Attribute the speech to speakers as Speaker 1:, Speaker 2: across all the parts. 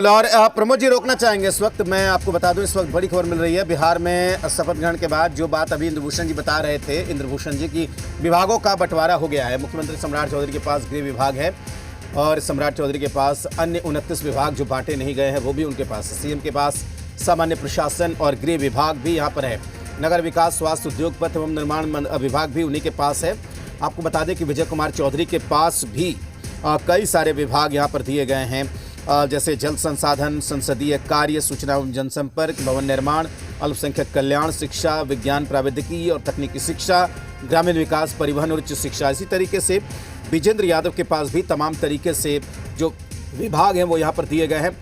Speaker 1: और प्रमोद जी रोकना चाहेंगे इस वक्त। मैं आपको बता दूं इस वक्त बड़ी खबर मिल रही है बिहार में शपथ ग्रहण के बाद। जो बात अभी इंद्रभूषण जी बता रहे थे, इंद्रभूषण जी की विभागों का बंटवारा हो गया है। मुख्यमंत्री सम्राट चौधरी के पास गृह विभाग है और सम्राट चौधरी के पास अन्य 29 विभाग जो बांटे नहीं गए हैं वो भी उनके पास है। सीएम के पास सामान्य प्रशासन और गृह विभाग भी यहाँ पर है। नगर विकास, स्वास्थ्य, उद्योग, पथ एवं निर्माण विभाग भी उन्हीं के पास है। आपको बता दें कि विजय कुमार चौधरी के पास भी कई सारे विभाग यहाँ पर दिए गए हैं, जैसे जल संसाधन, संसदीय कार्य, सूचना एवं जनसंपर्क, भवन निर्माण, अल्पसंख्यक कल्याण, शिक्षा, विज्ञान प्रौद्योगिकी और तकनीकी शिक्षा, ग्रामीण विकास, परिवहन और उच्च शिक्षा। इसी तरीके से विजेंद्र यादव के पास भी तमाम तरीके से जो विभाग हैं वो यहाँ पर दिए गए हैं।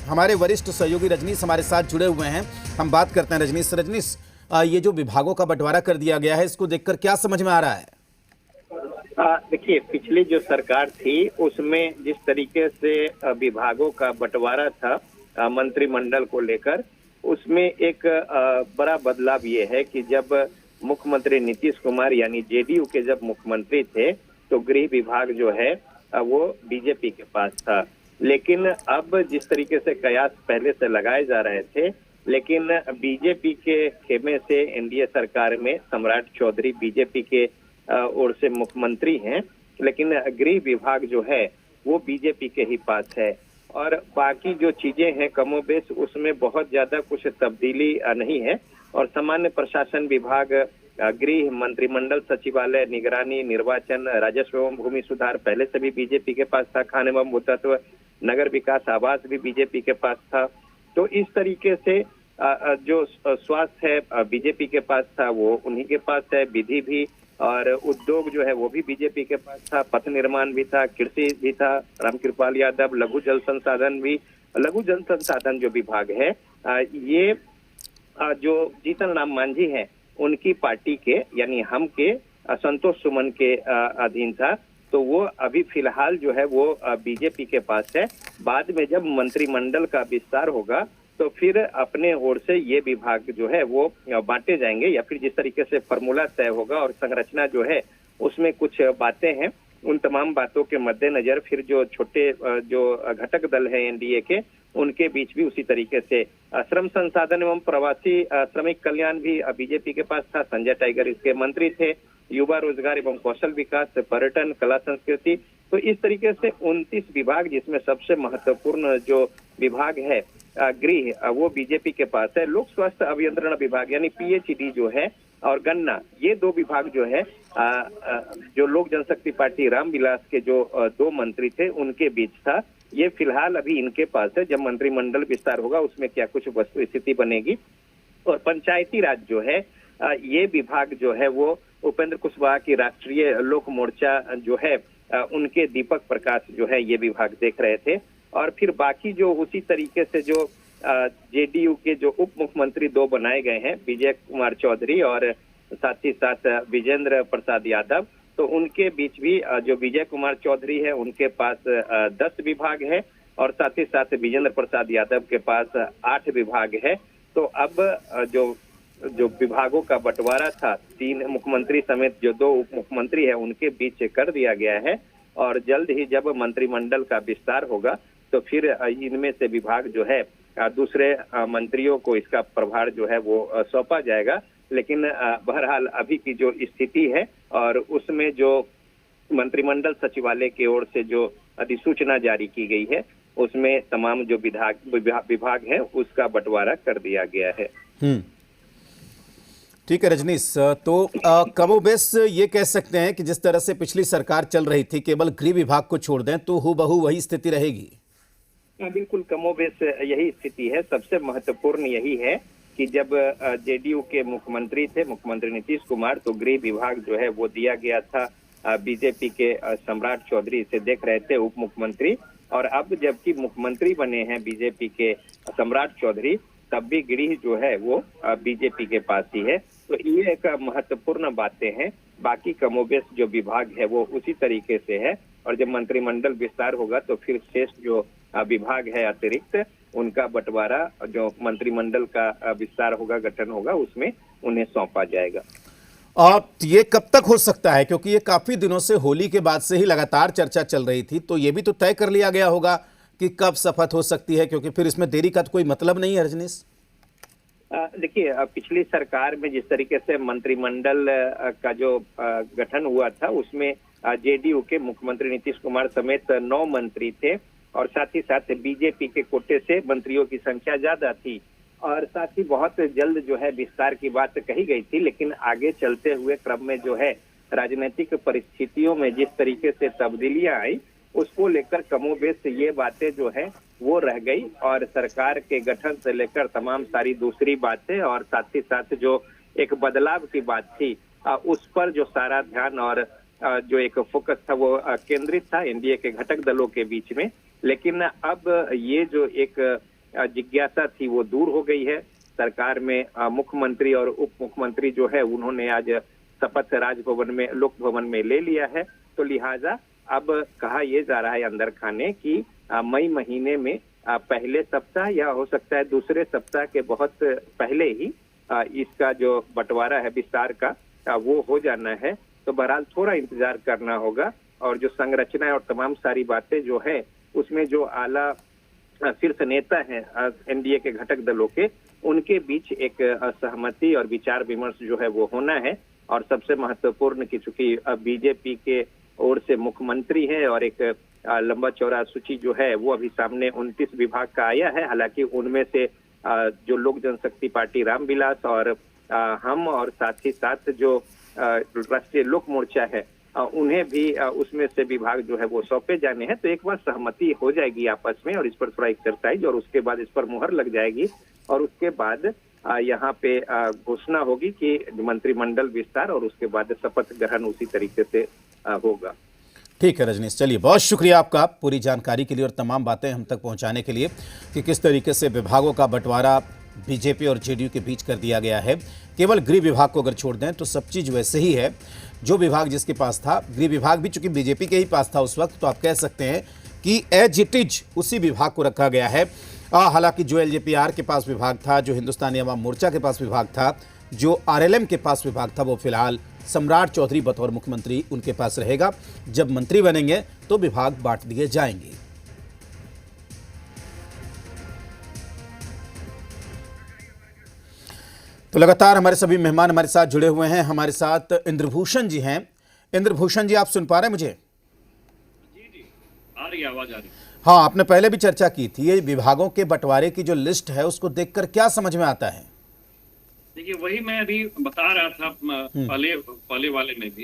Speaker 1: हमारे वरिष्ठ सहयोगी रजनीश हमारे साथ जुड़े हुए हैं। हम बात करते हैं रजनीश, ये जो विभागों का बंटवारा कर दिया गया है, इसको देखकर क्या समझ में आ रहा है?
Speaker 2: देखिए, पिछली जो सरकार थी उसमें जिस तरीके से विभागों का बंटवारा था मंत्रिमंडल को लेकर, उसमें एक बड़ा बदलाव ये है कि जब मुख्यमंत्री नीतीश कुमार यानी जेडीयू के जब मुख्यमंत्री थे तो गृह विभाग जो है वो बीजेपी के पास था। लेकिन अब जिस तरीके से कयास पहले से लगाए जा रहे थे, लेकिन बीजेपी के खेमे से एनडीए सरकार में सम्राट चौधरी बीजेपी के ओर से मुख्यमंत्री हैं, लेकिन गृह विभाग जो है वो बीजेपी के ही पास है। और बाकी जो चीजें हैं कमोबेश उसमें बहुत ज्यादा कुछ तब्दीली नहीं है। और सामान्य प्रशासन विभाग, गृह, मंत्रिमंडल सचिवालय, निगरानी, निर्वाचन, राजस्व एवं भूमि सुधार पहले से भी बीजेपी के पास था। खान एवं भूतत्व, नगर विकास, आवास भी बीजेपी के पास था। तो इस तरीके से जो स्वास्थ्य है बीजेपी के पास था वो उन्हीं के पास है। विधि भी और उद्योग जो है वो भी बीजेपी के पास था। पथ निर्माण भी था, कृषि भी था, रामकृपाल यादव। लघु जल संसाधन जो विभाग है ये जो जीतन राम मांझी है उनकी पार्टी के यानी हम के संतोष सुमन के अधीन था। तो वो अभी फिलहाल जो है वो बीजेपी के पास है। बाद में जब मंत्रिमंडल का विस्तार होगा तो फिर अपने ओर से ये विभाग जो है वो बांटे जाएंगे, या फिर जिस तरीके से फॉर्मूला तय होगा और संरचना जो है उसमें कुछ बातें हैं, उन तमाम बातों के मद्देनजर फिर जो छोटे जो घटक दल है एनडीए के उनके बीच भी उसी तरीके से श्रम संसाधन एवं प्रवासी श्रमिक कल्याण भी बीजेपी के पास था। संजय टाइगर इसके मंत्री थे। युवा रोजगार एवं कौशल विकास, पर्यटन, कला संस्कृति, तो इस तरीके से 29 विभाग, जिसमें सबसे महत्वपूर्ण जो विभाग है गृह वो बीजेपी के पास है। लोक स्वास्थ्य अभियंत्रण विभाग यानी पीएचईडी जो है और गन्ना, ये दो विभाग जो है जो लोक जनशक्ति पार्टी रामविलास के जो दो मंत्री थे उनके बीच था। ये फिलहाल अभी इनके पास है। जब मंत्रिमंडल विस्तार होगा उसमें क्या कुछ वस्तु स्थिति बनेगी। और पंचायती राज जो है ये विभाग जो है वो उपेंद्र कुशवाहा की राष्ट्रीय लोक मोर्चा जो है उनके दीपक प्रकाश जो है ये विभाग देख रहे थे। और फिर बाकी जो उसी तरीके से जो जेडीयू के जो उप मुख्यमंत्री दो बनाए गए हैं, विजय कुमार चौधरी और साथ ही साथ विजेंद्र प्रसाद यादव, तो उनके बीच भी जो विजय कुमार चौधरी है उनके पास 10 विभाग है और साथ ही साथ विजेंद्र प्रसाद यादव के पास 8 विभाग है। तो अब जो विभागों का बंटवारा था 3 मुख्यमंत्री समेत जो 2 उप मुख्यमंत्री है उनके बीच कर दिया गया है। और जल्द ही जब मंत्रिमंडल का विस्तार होगा तो फिर इनमें से विभाग जो है दूसरे मंत्रियों को इसका प्रभार जो है वो सौंपा जाएगा। लेकिन बहरहाल अभी की जो स्थिति है और उसमें जो मंत्रिमंडल सचिवालय की ओर से जो अधिसूचना जारी की गई है उसमें तमाम जो विभाग है उसका बंटवारा कर दिया गया है।
Speaker 1: ठीक है रजनीश, तो कमोबेश ये कह सकते हैं कि जिस तरह से पिछली सरकार चल रही थी, केवल गृह विभाग को छोड़ दें तो हूबहू वही स्थिति रहेगी।
Speaker 2: बिल्कुल कमोबेश यही स्थिति है। सबसे महत्वपूर्ण यही है कि जब जेडीयू के मुख्यमंत्री थे मुख्यमंत्री नीतीश कुमार, तो गृह विभाग जो है वो दिया गया था बीजेपी के सम्राट चौधरी, से देख रहे थे उप मुख्यमंत्री। और अब जबकि मुख्यमंत्री बने हैं बीजेपी के सम्राट चौधरी, तब भी गृह जो है वो बीजेपी के पास ही है। तो ये एक महत्वपूर्ण बातें हैं। बाकी कमोबेश जो विभाग है वो उसी तरीके से है। और जब मंत्रिमंडल विस्तार होगा तो फिर शेष जो विभाग है अतिरिक्त उनका बंटवारा जो मंत्रिमंडल का विस्तार होगा, गठन होगा, उसमें उन्हें सौंपा जाएगा।
Speaker 1: और ये कब तक हो सकता है, क्योंकि ये काफी दिनों से होली के बाद से ही लगातार चर्चा चल रही थी, तो ये भी तो तय कर लिया गया होगा कि कब शपथ हो सकती है, क्योंकि फिर इसमें देरी का तो कोई मतलब नहीं है रजनीश।
Speaker 2: देखिए, पिछली सरकार में जिस तरीके से मंत्रिमंडल का जो गठन हुआ था, उसमें जेडीयू के मुख्यमंत्री नीतीश कुमार समेत 9 मंत्री थे और साथ ही साथ बीजेपी के कोटे से मंत्रियों की संख्या ज्यादा थी और साथ ही बहुत जल्द जो है विस्तार की बात कही गई थी। लेकिन आगे चलते हुए क्रम में जो है राजनीतिक परिस्थितियों में जिस तरीके से तब्दीलियां आई, उसको लेकर कमोबेश ये बातें जो है वो रह गई और सरकार के गठन से लेकर तमाम सारी दूसरी बातें और साथ ही साथ जो एक बदलाव की बात थी, उस पर जो सारा ध्यान और जो एक फोकस था वो केंद्रित था एनडीए के घटक दलों के बीच में। लेकिन अब ये जो एक जिज्ञासा थी वो दूर हो गई है। सरकार में मुख्यमंत्री और उप मुख्यमंत्री जो है उन्होंने आज शपथ राजभवन में, लोक भवन में ले लिया है। तो लिहाजा अब कहा यह जा रहा है अंदर खाने की मई महीने में पहले सप्ताह या हो सकता है दूसरे सप्ताह के बहुत पहले ही इसका जो बंटवारा है विस्तार का वो हो जाना है। तो बहरहाल थोड़ा इंतजार करना होगा और जो संरचना और तमाम सारी बातें जो है उसमें जो आला शीर्ष नेता हैं एनडीए के घटक दलों के, उनके बीच एक सहमति और विचार विमर्श जो है वो होना है। और सबसे महत्वपूर्ण कि चूंकि बीजेपी के ओर से मुख्यमंत्री है और एक लंबा चौड़ा सूची जो है वो अभी सामने 29 विभाग का आया है। हालांकि उनमें से जो लोक जनशक्ति पार्टी रामविलास और हम और साथ ही साथ जो राष्ट्रीय लोक मोर्चा है उन्हें भी उसमें से विभाग जो है वो सौंपे जाने हैं। तो एक बार सहमति हो जाएगी आपस में और इस पर थोड़ा एक्सरसाइज और उसके बाद इस पर मुहर लग जाएगी और उसके बाद यहाँ पे घोषणा होगी कि मंत्रिमंडल विस्तार और उसके बाद शपथ ग्रहण उसी तरीके से होगा।
Speaker 1: ठीक है रजनीश, चलिए बहुत शुक्रिया आपका पूरी जानकारी के लिए और तमाम बातें हम तक पहुंचाने के लिए कि किस तरीके से विभागों का बंटवारा बीजेपी और जेडीयू के बीच कर दिया गया है। केवल गृह विभाग को अगर छोड़ दें तो सब चीज़ वैसे ही है जो विभाग जिसके पास था। गृह विभाग भी चूंकि बीजेपी के ही पास था उस वक्त, तो आप कह सकते हैं कि एज इट इज उसी विभाग को रखा गया है। हालांकि जो एलजेपीआर के पास विभाग था, जो हिंदुस्तानी अवाम मोर्चा के पास विभाग था, जो आरएलएम के पास विभाग था, वो फिलहाल सम्राट चौधरी बतौर मुख्यमंत्री उनके पास रहेगा। जब मंत्री बनेंगे तो विभाग बांट दिए जाएंगे। तो लगातार हमारे सभी मेहमान हमारे साथ जुड़े हुए हैं। हमारे साथ इंद्रभूषण जी हैं। इंद्रभूषण जी, आप सुन पा रहे हैं मुझे?
Speaker 3: जी आ रही आवाज आ रही।
Speaker 1: हाँ, आपने पहले भी चर्चा की थी। ये विभागों के बंटवारे की जो लिस्ट है उसको देखकर क्या समझ में आता है?
Speaker 3: देखिए, वही मैं अभी बता रहा था पहले वाले में भी